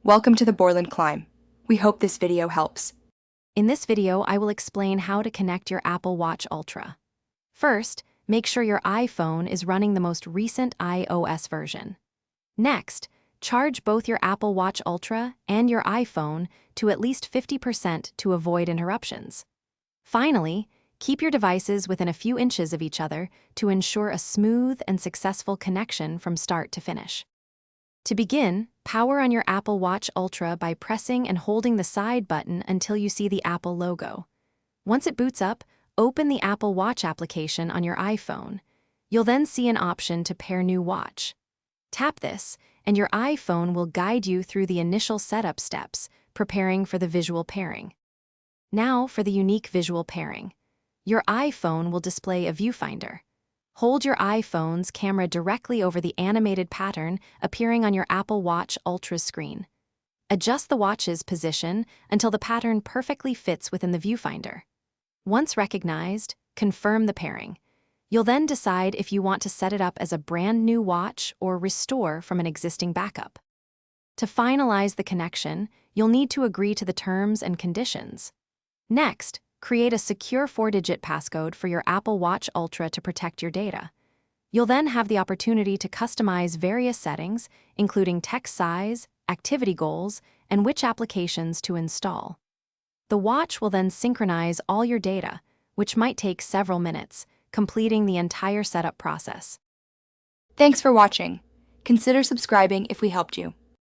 Welcome to the Borland Climb. We hope this video helps. In this video, I will explain how to connect your Apple Watch Ultra. First, make sure your iPhone is running the most recent iOS version. Next, charge both your Apple Watch Ultra and your iPhone to at least 50% to avoid interruptions. Finally, keep your devices within a few inches of each other to ensure a smooth and successful connection from start to finish. To begin, power on your Apple Watch Ultra by pressing and holding the side button until you see the Apple logo. Once it boots up, open the Apple Watch application on your iPhone. You'll then see an option to pair new watch. Tap this, and your iPhone will guide you through the initial setup steps, preparing for the visual pairing. Now for the unique visual pairing. Your iPhone will display a viewfinder. Hold your iPhone's camera directly over the animated pattern appearing on your Apple Watch Ultra's screen. Adjust the watch's position until the pattern perfectly fits within the viewfinder. Once recognized, confirm the pairing. You'll then decide if you want to set it up as a brand new watch or restore from an existing backup. To finalize the connection, you'll need to agree to the terms and conditions. Next, create a secure 4-digit passcode for your Apple Watch Ultra to protect your data. You'll then have the opportunity to customize various settings, including text size, activity goals, and which applications to install. The watch will then synchronize all your data, which might take several minutes, completing the entire setup process. Thanks for watching. Consider subscribing if we helped you.